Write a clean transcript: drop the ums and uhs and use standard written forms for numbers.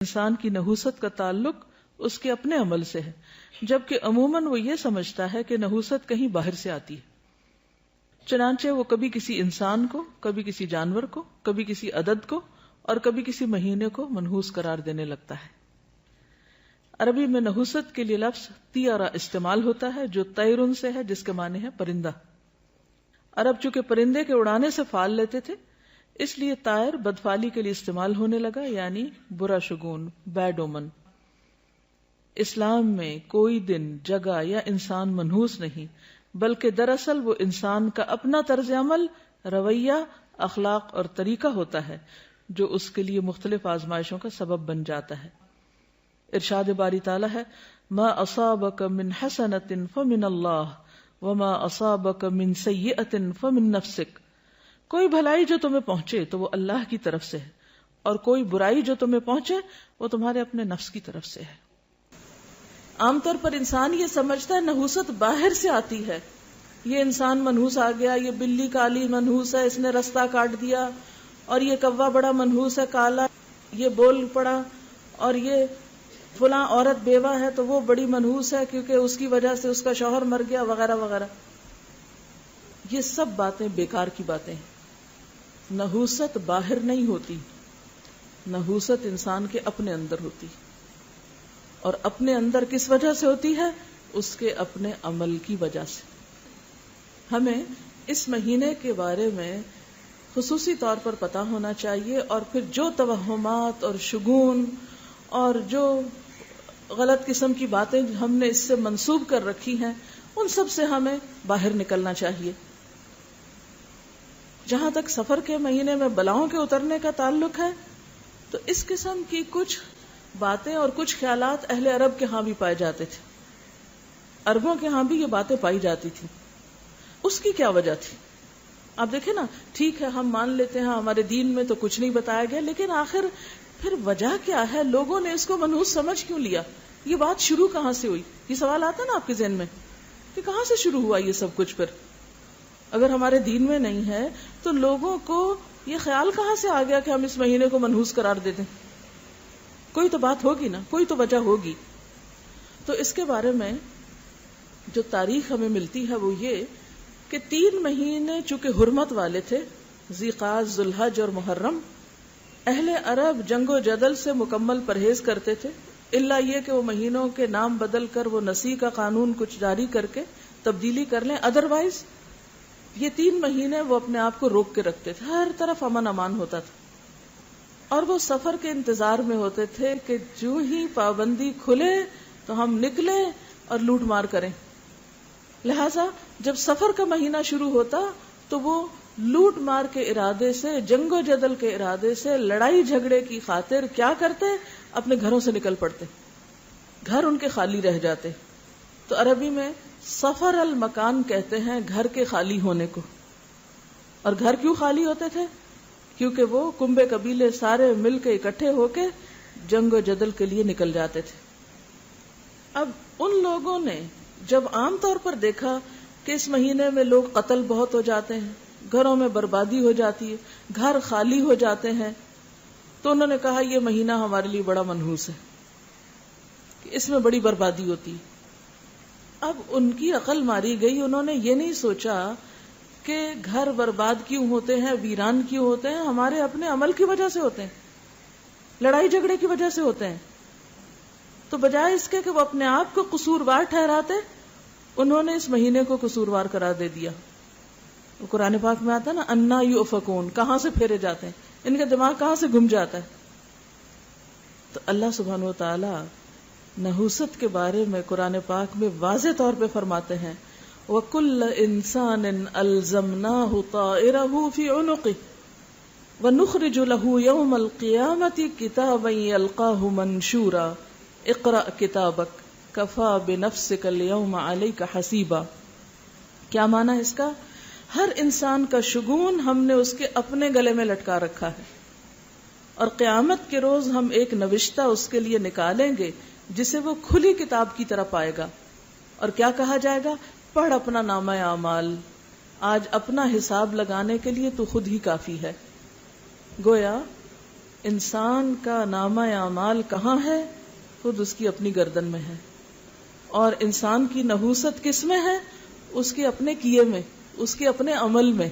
انسان کی نحوست کا تعلق اس کے اپنے عمل سے ہے، جبکہ عموماً وہ یہ سمجھتا ہے کہ نحوست کہیں باہر سے آتی ہے۔ چنانچہ وہ کبھی کسی انسان کو، کبھی کسی جانور کو، کبھی کسی عدد کو اور کبھی کسی مہینے کو منحوس قرار دینے لگتا ہے۔ عربی میں نحوست کے لیے لفظ طیرہ استعمال ہوتا ہے جو طیرن سے ہے، جس کے معنی ہے پرندہ۔ عرب چونکہ پرندے کے اڑانے سے فال لیتے تھے، اس لیے طائر بدفعلی کے لیے استعمال ہونے لگا، یعنی برا شگون، بیڈ اومن۔ اسلام میں کوئی دن، جگہ یا انسان منحوس نہیں، بلکہ دراصل وہ انسان کا اپنا طرز عمل، رویہ، اخلاق اور طریقہ ہوتا ہے جو اس کے لیے مختلف آزمائشوں کا سبب بن جاتا ہے۔ ارشاد باری تعالی ہے، ما اصابک من حسنۃ فمن اللہ وما اصابک من سیئۃ فمن نفسک۔ کوئی بھلائی جو تمہیں پہنچے تو وہ اللہ کی طرف سے ہے، اور کوئی برائی جو تمہیں پہنچے وہ تمہارے اپنے نفس کی طرف سے ہے۔ عام طور پر انسان یہ سمجھتا ہے نحوست باہر سے آتی ہے، یہ انسان منحوس آ گیا، یہ بلی کالی منحوس ہے، اس نے رستہ کاٹ دیا، اور یہ کوا بڑا منحوس ہے کالا، یہ بول پڑا، اور یہ فلاں عورت بیوہ ہے تو وہ بڑی منحوس ہے کیونکہ اس کی وجہ سے اس کا شوہر مر گیا، وغیرہ وغیرہ۔ یہ سب باتیں بیکار کی باتیں ہیں۔ نحوست باہر نہیں ہوتی، نحوست انسان کے اپنے اندر ہوتی، اور اپنے اندر کس وجہ سے ہوتی ہے؟ اس کے اپنے عمل کی وجہ سے۔ ہمیں اس مہینے کے بارے میں خصوصی طور پر پتہ ہونا چاہیے، اور پھر جو توہمات اور شگون اور جو غلط قسم کی باتیں ہم نے اس سے منسوب کر رکھی ہیں، ان سب سے ہمیں باہر نکلنا چاہیے۔ جہاں تک سفر کے مہینے میں بلاؤں کے اترنے کا تعلق ہے، تو اس قسم کی کچھ باتیں اور کچھ خیالات اہل عرب کے ہاں بھی پائے جاتے تھے، عربوں کے ہاں بھی یہ باتیں پائی جاتی تھی۔ اس کی کیا وجہ تھی؟ آپ دیکھیں نا، ٹھیک ہے ہم مان لیتے ہیں ہمارے دین میں تو کچھ نہیں بتایا گیا، لیکن آخر پھر وجہ کیا ہے؟ لوگوں نے اس کو منحوس سمجھ کیوں لیا؟ یہ بات شروع کہاں سے ہوئی؟ یہ سوال آتا نا آپ کے ذہن میں کہ کہاں سے شروع ہوا یہ سب کچھ؟ پھر اگر ہمارے دین میں نہیں ہے تو لوگوں کو یہ خیال کہاں سے آ گیا کہ ہم اس مہینے کو منحوس قرار دے دیں؟ کوئی تو بات ہوگی نا، کوئی تو وجہ ہوگی۔ تو اس کے بارے میں جو تاریخ ہمیں ملتی ہے وہ یہ کہ 3 مہینے چونکہ حرمت والے تھے، ذی-قعدہ، ذوالحج اور محرم، اہل عرب جنگ و جدل سے مکمل پرہیز کرتے تھے، الا یہ کہ وہ مہینوں کے نام بدل کر وہ نسی کا قانون کچھ جاری کر کے تبدیلی کر لیں، ادروائز یہ 3 مہینے وہ اپنے آپ کو روک کے رکھتے تھے، ہر طرف امن امان ہوتا تھا، اور وہ سفر کے انتظار میں ہوتے تھے کہ جو ہی پابندی کھلے تو ہم نکلیں اور لوٹ مار کریں۔ لہذا جب سفر کا مہینہ شروع ہوتا تو وہ لوٹ مار کے ارادے سے، جنگ و جدل کے ارادے سے، لڑائی جھگڑے کی خاطر کیا کرتے؟ اپنے گھروں سے نکل پڑتے، گھر ان کے خالی رہ جاتے۔ تو عربی میں سفر المکان کہتے ہیں گھر کے خالی ہونے کو۔ اور گھر کیوں خالی ہوتے تھے؟ کیونکہ وہ کنبے قبیلے سارے مل کے اکٹھے ہو کے جنگ و جدل کے لیے نکل جاتے تھے۔ اب ان لوگوں نے جب عام طور پر دیکھا کہ اس مہینے میں لوگ قتل بہت ہو جاتے ہیں، گھروں میں بربادی ہو جاتی ہے، گھر خالی ہو جاتے ہیں، تو انہوں نے کہا یہ مہینہ ہمارے لیے بڑا منحوس ہے، کہ اس میں بڑی بربادی ہوتی ہے۔ اب ان کی عقل ماری گئی، انہوں نے یہ نہیں سوچا کہ گھر برباد کیوں ہوتے ہیں، ویران کیوں ہوتے ہیں؟ ہمارے اپنے عمل کی وجہ سے ہوتے ہیں، لڑائی جھگڑے کی وجہ سے ہوتے ہیں۔ تو بجائے اس کے کہ وہ اپنے آپ کو قصوروار ٹھہراتے، انہوں نے اس مہینے کو قصوروار قرار دے دیا۔ وہ قرآن پاک میں آتا نا، انا یؤفکون، کہاں سے پھیرے جاتے ہیں، ان کا دماغ کہاں سے گم جاتا ہے۔ تو اللہ سبحانہ و تعالی نحوست کے بارے میں قرآن پاک میں واضح طور پہ فرماتے ہیں، وَكُلَّ إِنسَانٍ أَلْزَمْنَاهُ طَائِرَهُ فِي عُنُقِهِ وَنُخْرِجُ لَهُ يَوْمَ الْقِيَامَةِ كِتَابًا يَلْقَاهُ مَنْشُورًا اقرأ كِتَابَكَ كَفَى بِنَفْسِكَ الْيَوْمَ عَلَيْكَ حَسِيبًا۔ کیا معنی ہے اس کا؟ ہر انسان کا شگون ہم نے اس کے اپنے گلے میں لٹکا رکھا ہے، اور قیامت کے روز ہم ایک نوشتہ اس کے لیے نکالیں گے جسے وہ کھلی کتاب کی طرح پائے گا، اور کیا کہا جائے گا؟ پڑھ اپنا نامہ اعمال، آج اپنا حساب لگانے کے لیے تو خود ہی کافی ہے۔ گویا انسان کا نامہ اعمال کہاں ہے؟ خود اس کی اپنی گردن میں ہے. اور انسان کی نحوست کس میں ہے؟ اس کے اپنے کیے میں، اس کے اپنے عمل میں.